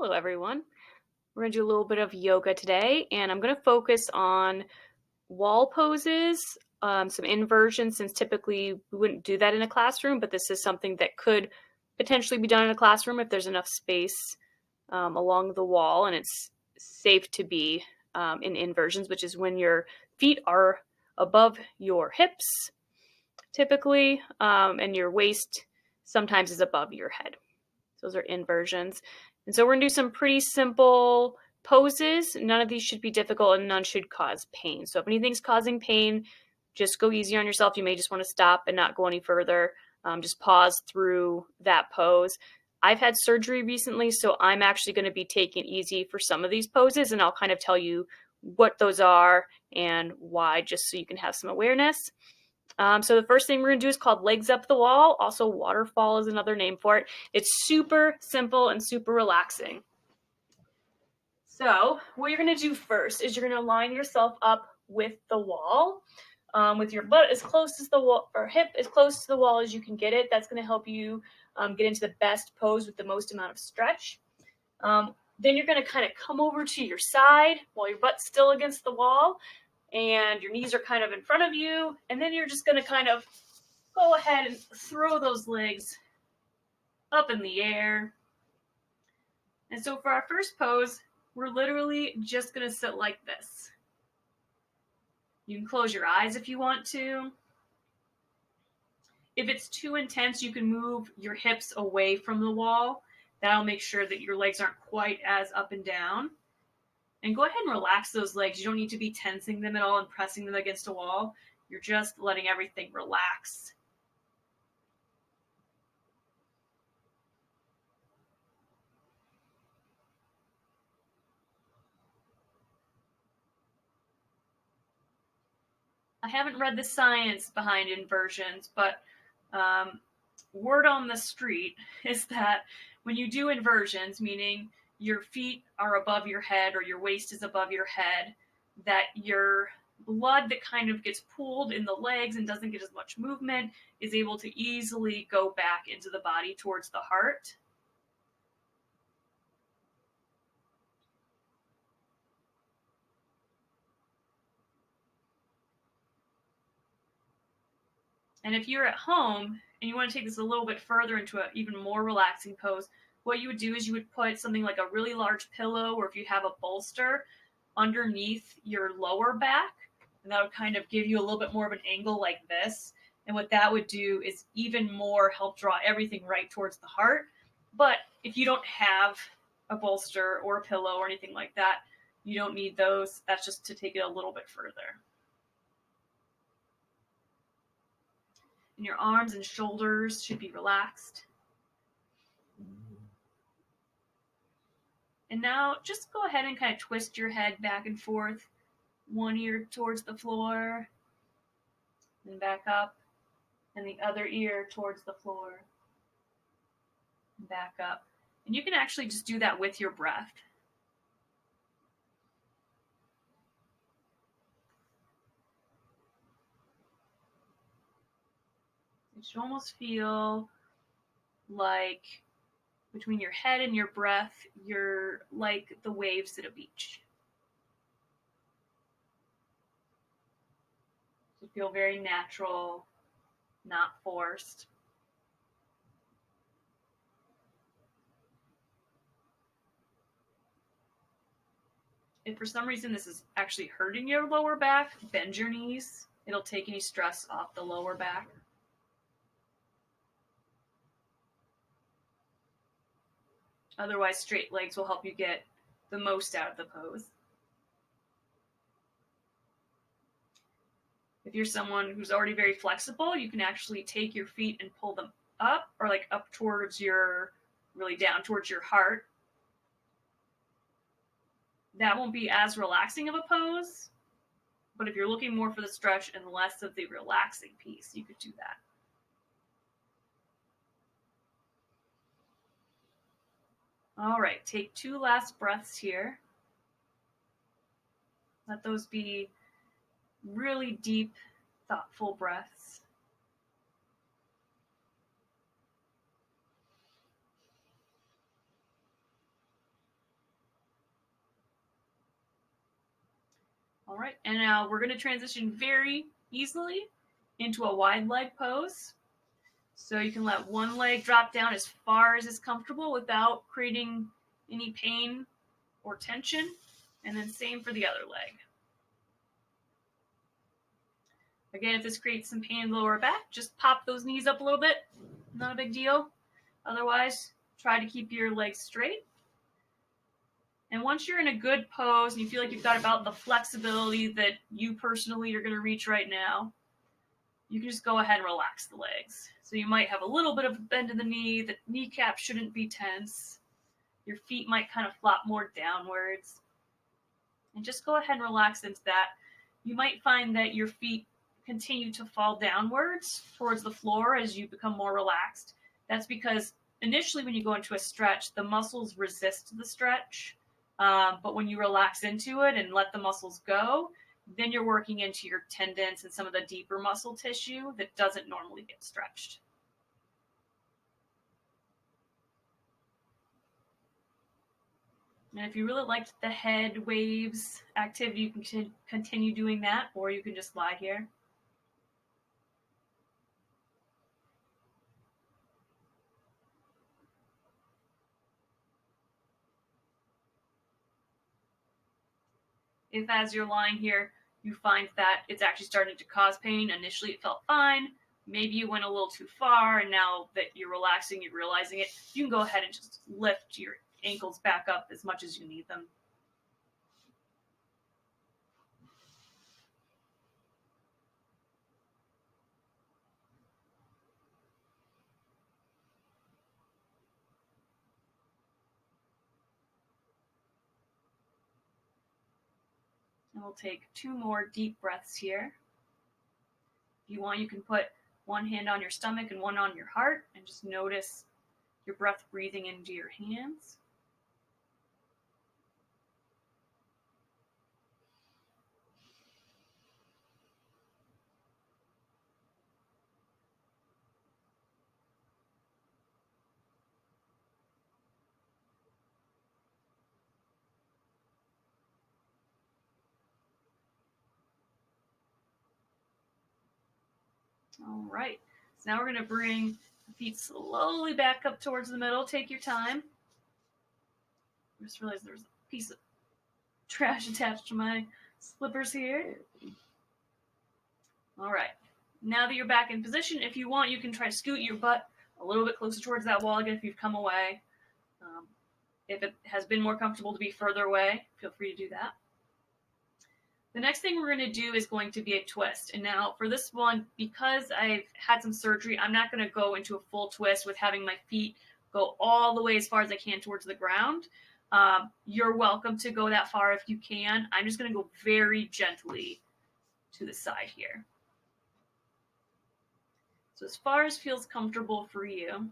Hello, everyone. We're going to do a little bit of yoga today, and I'm going to focus on wall poses, some inversions, since typically we wouldn't do that in a classroom, but this is something that could potentially be done in a classroom if there's enough space along the wall and it's safe to be in inversions, which is when your feet are above your hips, typically, and your waist sometimes is above your head. Those are inversions. And so we're going to do some pretty simple poses. None of these should be difficult and none should cause pain. So if anything's causing pain, just go easy on yourself. You may just want to stop and not go any further. Just pause through that pose. I've had surgery recently, so I'm actually going to be taking it easy for some of these poses, and I'll kind of tell you what those are and why, just so you can have some awareness. So the first thing we're going to do is called legs up the wall. Also, waterfall is another name for it. It's super simple and super relaxing. So what you're going to do first is you're going to line yourself up with the wall, with your butt as close as the wall, or hip as close to the wall as you can get it. That's going to help you get into the best pose with the most amount of stretch. Then you're going to kind of come over to your side while your butt's still against the wall and your knees are kind of in front of you, and then you're just going to kind of go ahead and throw those legs up in the air. And so for our first pose, we're literally just going to sit like this. You can close your eyes if you want to. If it's too intense, you can move your hips away from the wall. That'll make sure that your legs aren't quite as up and down. And go ahead and relax those legs. You don't need to be tensing them at all and pressing them against a wall. You're just letting everything relax. I haven't read the science behind inversions, but word on the street is that when you do inversions, meaning your feet are above your head or your waist is above your head, that your blood that kind of gets pooled in the legs and doesn't get as much movement is able to easily go back into the body towards the heart. And if you're at home and you want to take this a little bit further into an even more relaxing pose, what you would do is you would put something like a really large pillow, or if you have a bolster, underneath your lower back, and that would kind of give you a little bit more of an angle like this. And what that would do is even more help draw everything right towards the heart. But if you don't have a bolster or a pillow or anything like that, you don't need those. That's just to take it a little bit further. And your arms and shoulders should be relaxed. And now just go ahead and kind of twist your head back and forth, one ear towards the floor, and back up, and the other ear towards the floor, and back up. And you can actually just do that with your breath. It should almost feel like between your head and your breath, you're like the waves at a beach. So feel very natural, not forced. If for some reason this is actually hurting your lower back, bend your knees. It'll take any stress off the lower back. Otherwise, straight legs will help you get the most out of the pose. If you're someone who's already very flexible, you can actually take your feet and pull them up, or like up towards your, really down towards your heart. That won't be as relaxing of a pose, but if you're looking more for the stretch and less of the relaxing piece, you could do that. All right, take 2 last breaths here. Let those be really deep, thoughtful breaths. All right, and now we're going to transition very easily into a wide leg pose. So you can let one leg drop down as far as is comfortable without creating any pain or tension, and then same for the other leg. Again, if this creates some pain in the lower back, just pop those knees up a little bit. Not a big deal. Otherwise, try to keep your legs straight. And once you're in a good pose and you feel like you've got about the flexibility that you personally are going to reach right now, you can just go ahead and relax the legs. So you might have a little bit of a bend in the knee. The kneecap shouldn't be tense. Your feet might kind of flop more downwards. And just go ahead and relax into that. You might find that your feet continue to fall downwards towards the floor as you become more relaxed. That's because initially when you go into a stretch, the muscles resist the stretch. But when you relax into it and let the muscles go, then you're working into your tendons and some of the deeper muscle tissue that doesn't normally get stretched. And if you really liked the head waves activity, you can continue doing that, or you can just lie here. If as you're lying here, you find that it's actually starting to cause pain, initially it felt fine, maybe you went a little too far, and now that you're relaxing, you're realizing it, you can go ahead and just lift your ankles back up as much as you need them. And we'll take 2 more deep breaths here. If you want, you can put one hand on your stomach and one on your heart, and just notice your breath breathing into your hands. All right, so now we're going to bring the feet slowly back up towards the middle. Take your time. I just realized there was a piece of trash attached to my slippers here. All right, now that you're back in position, if you want, you can try to scoot your butt a little bit closer towards that wall again if you've come away. If it has been more comfortable to be further away, feel free to do that. The next thing we're going to do is going to be a twist. And now for this one, because I've had some surgery, I'm not going to go into a full twist with having my feet go all the way as far as I can towards the ground. You're welcome to go that far if you can. I'm just going to go very gently to the side here. So as far as feels comfortable for you. And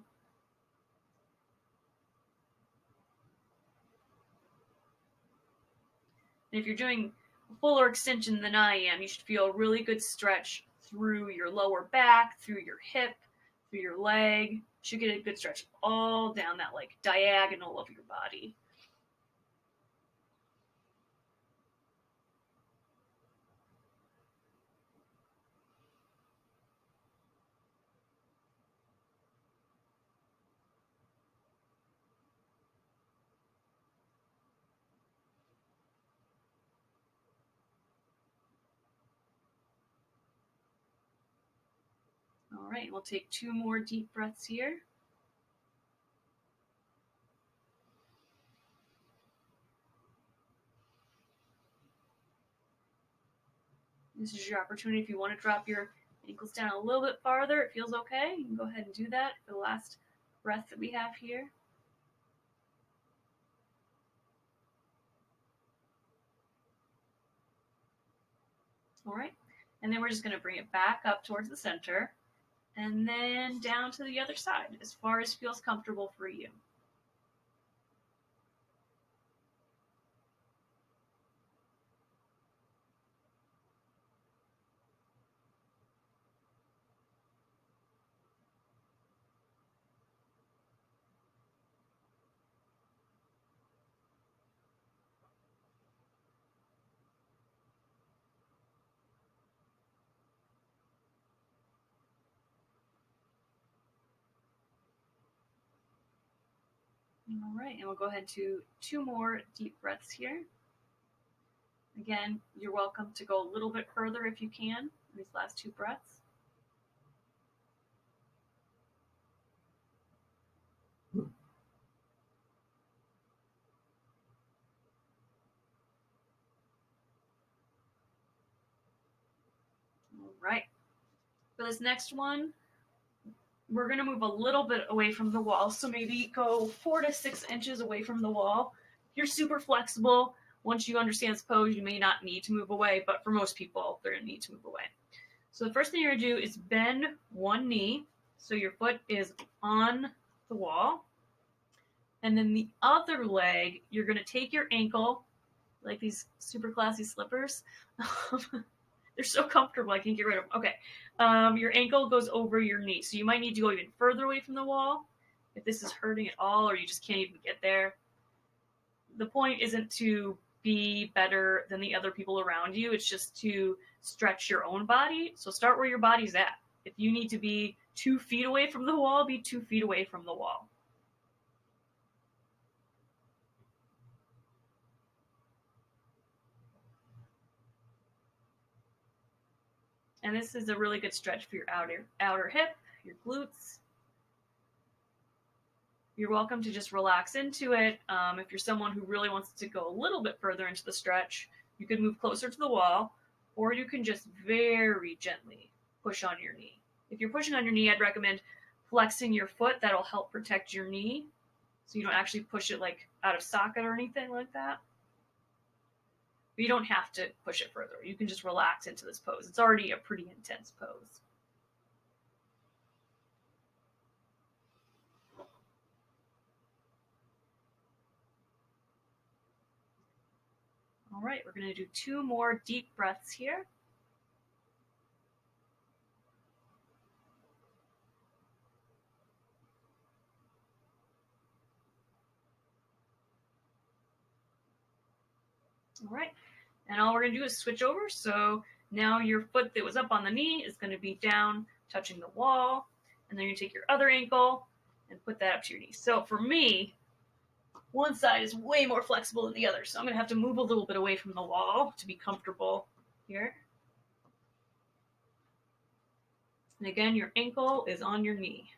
if you're doing a fuller extension than I am, you should feel a really good stretch through your lower back, through your hip, through your leg. You should get a good stretch all down that like diagonal of your body. All right, we'll take 2 more deep breaths here. This is your opportunity. If you want to drop your ankles down a little bit farther, it feels okay. You can go ahead and do that for the last breath that we have here. All right, and then we're just going to bring it back up towards the center and then down to the other side as far as feels comfortable for you. All right, and we'll go ahead to 2 more deep breaths here. Again, you're welcome to go a little bit further if you can in these last 2 breaths. All right. For this next one, we're going to move a little bit away from the wall. So maybe go 4 to 6 inches away from the wall. If you're super flexible, once you understand this pose, you may not need to move away, but for most people, they're going to need to move away. So the first thing you're going to do is bend one knee, so your foot is on the wall. And then the other leg, you're going to take your ankle, like these super classy slippers. They're so comfortable, I can't get rid of them. Okay. Your ankle goes over your knee. So you might need to go even further away from the wall if this is hurting at all or you just can't even get there. The point isn't to be better than the other people around you. It's just to stretch your own body. So start where your body's at. If you need to be 2 feet away from the wall, be 2 feet away from the wall. And this is a really good stretch for your outer hip, your glutes. You're welcome to just relax into it. If you're someone who really wants to go a little bit further into the stretch, you can move closer to the wall, or you can just very gently push on your knee. If you're pushing on your knee, I'd recommend flexing your foot. That'll help protect your knee, so you don't actually push it like out of socket or anything like that. But you don't have to push it further. You can just relax into this pose. It's already a pretty intense pose. All right, we're going to do 2 more deep breaths here. All right, and all we're going to do is switch over. So now your foot that was up on the knee is going to be down, touching the wall. And then you're going to take your other ankle and put that up to your knee. So for me, one side is way more flexible than the other. So I'm going to have to move a little bit away from the wall to be comfortable here. And again, your ankle is on your knee.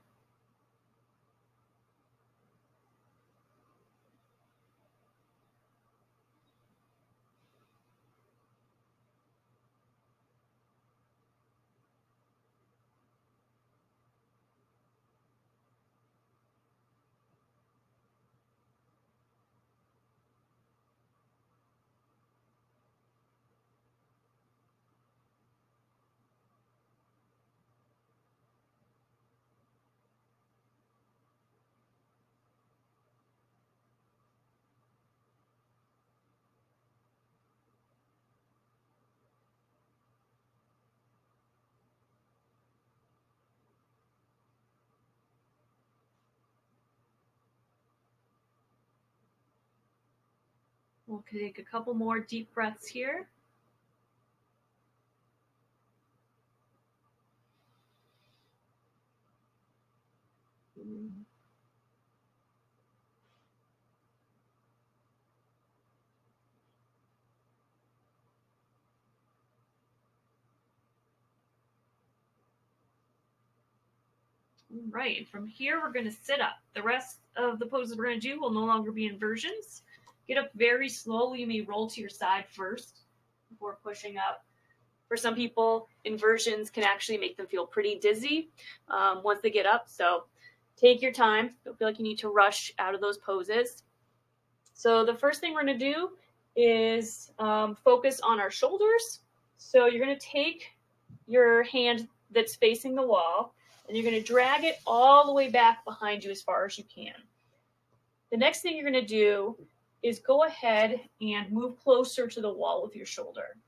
We'll take a couple more deep breaths here. All right, and from here we're going to sit up. The rest of the poses we're going to do will no longer be inversions. Get up very slowly. You may roll to your side first before pushing up. For some people, inversions can actually make them feel pretty dizzy once they get up. So take your time. Don't feel like you need to rush out of those poses. So the first thing we're going to do is focus on our shoulders. So you're going to take your hand that's facing the wall, and you're going to drag it all the way back behind you as far as you can. The next thing you're going to do is go ahead and move closer to the wall with your shoulder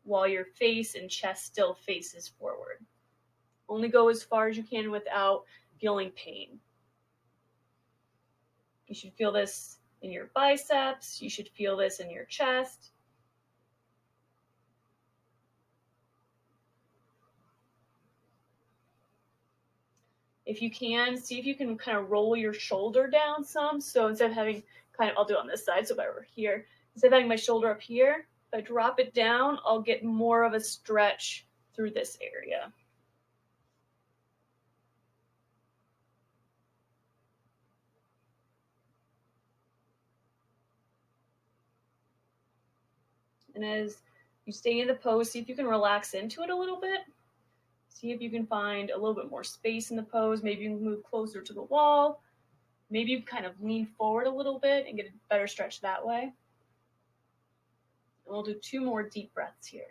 while your face and chest still faces forward. Only go as far as you can without feeling pain. You should feel this in your biceps. You should feel this in your chest. If you can, see if you can kind of roll your shoulder down some. So instead of having I'll do it on this side, so if I were here, instead of having my shoulder up here, if I drop it down, I'll get more of a stretch through this area. And as you stay in the pose, see if you can relax into it a little bit. See if you can find a little bit more space in the pose. Maybe you can move closer to the wall. Maybe you kind of lean forward a little bit and get a better stretch that way. And we'll do 2 more deep breaths here.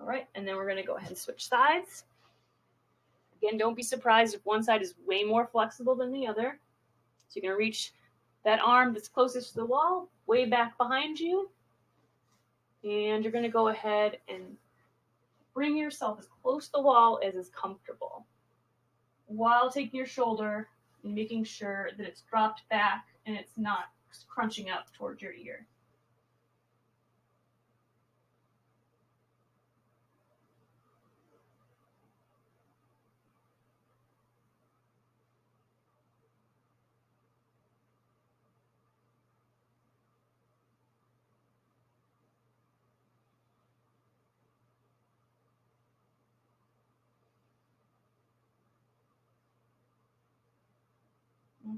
All right, and then we're going to go ahead and switch sides. Again, don't be surprised if one side is way more flexible than the other. So you're going to reach that arm that's closest to the wall, way back behind you. And you're going to go ahead and bring yourself as close to the wall as is comfortable, while taking your shoulder and making sure that it's dropped back and it's not crunching up towards your ear.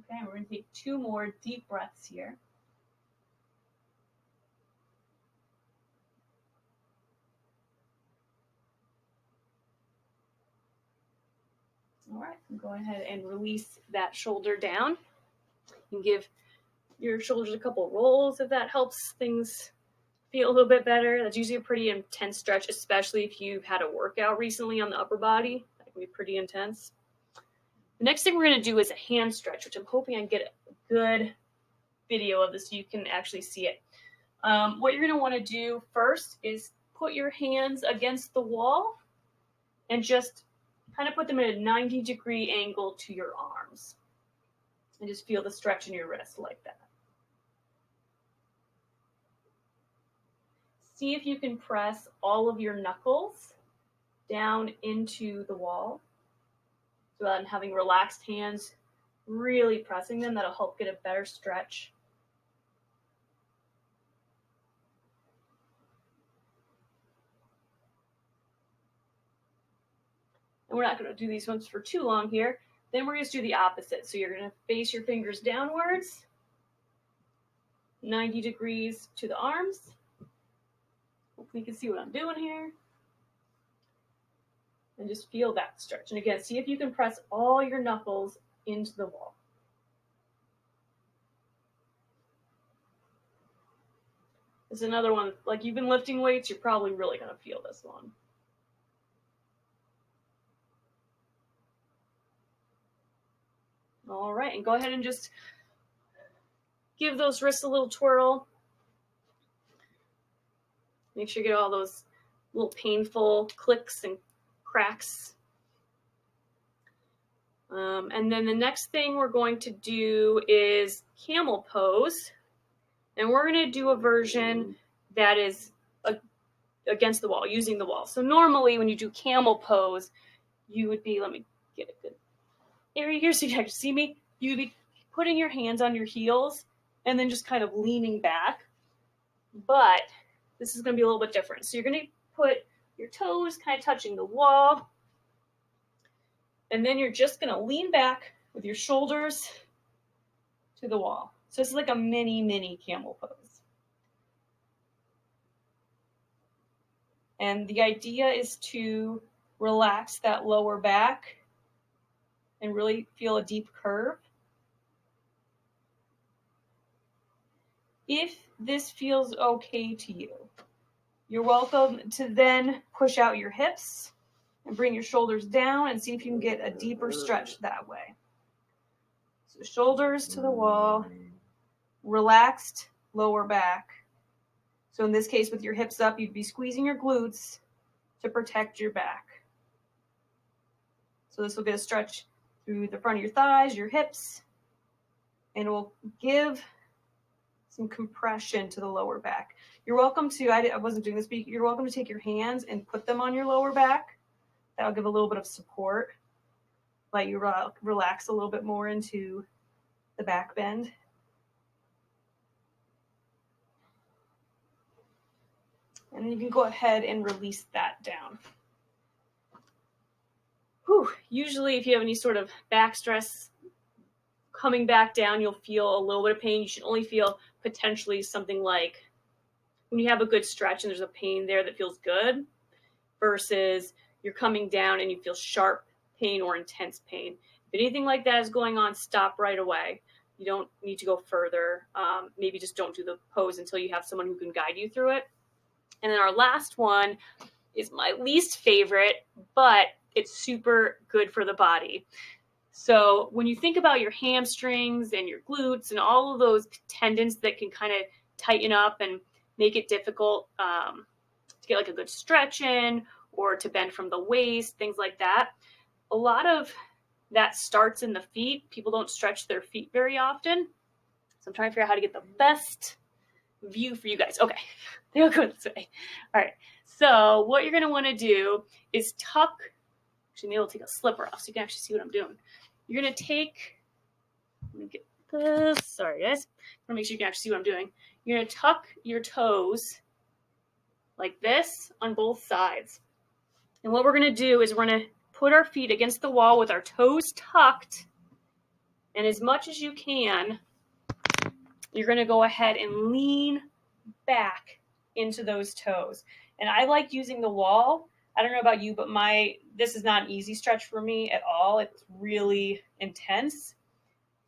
Okay, we're going to take 2 more deep breaths here. All right, go ahead and release that shoulder down. You can give your shoulders a couple rolls if that helps things feel a little bit better. That's usually a pretty intense stretch, especially if you've had a workout recently on the upper body. That can be pretty intense. The next thing we're going to do is a hand stretch, which I'm hoping I can get a good video of this so you can actually see it. What you're going to want to do first is put your hands against the wall and just kind of put them at a 90-degree angle to your arms. And just feel the stretch in your wrist like that. See if you can press all of your knuckles down into the wall. So rather than having relaxed hands, really pressing them, that'll help get a better stretch. And we're not going to do these ones for too long here. Then we're going to do the opposite. So you're going to face your fingers downwards, 90 degrees to the arms. Hopefully you can see what I'm doing here. And just feel that stretch. And again, see if you can press all your knuckles into the wall. This is another one, like you've been lifting weights, you're probably really going to feel this one. All right, and go ahead and just give those wrists a little twirl. Make sure you get all those little painful clicks and cracks. And then the next thing we're going to do is Camel Pose. And we're going to do a version that is against the wall, using the wall. So normally when you do Camel Pose, you would be, let me get a good area here so you can actually see me. You would be putting your hands on your heels and then just kind of leaning back. But this is going to be a little bit different. So you're going to put your toes kind of touching the wall. And then you're just going to lean back with your shoulders to the wall. So it's like a mini camel pose. And the idea is to relax that lower back and really feel a deep curve. If this feels okay to you, you're welcome to then push out your hips and bring your shoulders down and see if you can get a deeper stretch that way. So shoulders to the wall, relaxed lower back. So in this case, with your hips up, you'd be squeezing your glutes to protect your back. So this will get a stretch through the front of your thighs, your hips, and it will give some compression to the lower back. You're welcome to, I wasn't doing this, but you're welcome to take your hands and put them on your lower back. That'll give a little bit of support. Let you relax a little bit more into the back bend. And then you can go ahead and release that down. Whew. Usually if you have any sort of back stress coming back down, you'll feel a little bit of pain. You should only feel potentially something like when you have a good stretch and there's a pain there that feels good versus you're coming down and you feel sharp pain or intense pain. If anything like that is going on, stop right away. You don't need to go further. Maybe just don't do the pose until you have someone who can guide you through it. And then our last one is my least favorite, but it's super good for the body. So when you think about your hamstrings and your glutes and all of those tendons that can kind of tighten up and make it difficult to get like a good stretch in or to bend from the waist, things like that, a lot of that starts in the feet. People don't stretch their feet very often. So I'm trying to figure out how to get the best view for you guys. Okay, they'll go this way. All right, so what you're going to want to do is tuck, actually maybe I'll take a slipper off so you can actually see what I'm doing. You're going to take, let me get this, sorry guys, I want to make sure you can actually see what I'm doing. You're going to tuck your toes like this on both sides. And what we're going to do is we're going to put our feet against the wall with our toes tucked, and as much as you can, you're going to go ahead and lean back into those toes. And I like using the wall. I don't know about you, but this is not an easy stretch for me at all. It's really intense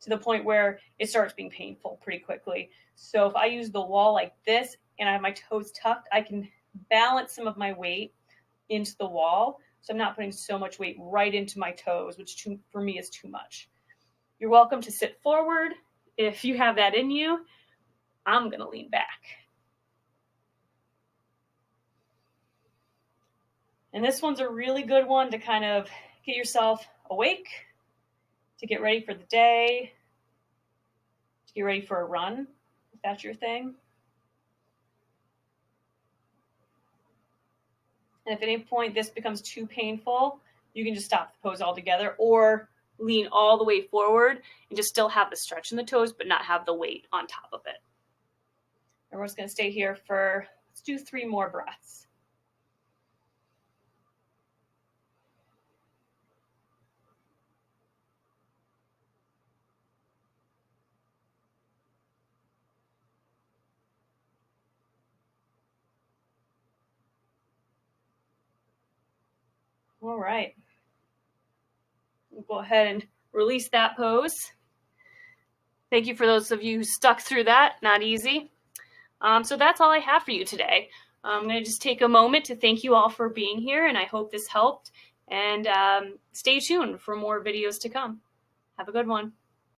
to the point where it starts being painful pretty quickly. So if I use the wall like this and I have my toes tucked, I can balance some of my weight into the wall. So I'm not putting so much weight right into my toes, which for me is too much. You're welcome to sit forward if you have that in you. I'm going to lean back. And this one's a really good one to kind of get yourself awake, to get ready for the day, to get ready for a run, if that's your thing. And if at any point this becomes too painful, you can just stop the pose altogether or lean all the way forward and just still have the stretch in the toes, but not have the weight on top of it. And we're just going to stay here for, let's do 3 more breaths. All right. We'll go ahead and release that pose. Thank you for those of you who stuck through that. Not easy. So that's all I have for you today. I'm going to just take a moment to thank you all for being here, and I hope this helped. And stay tuned for more videos to come. Have a good one.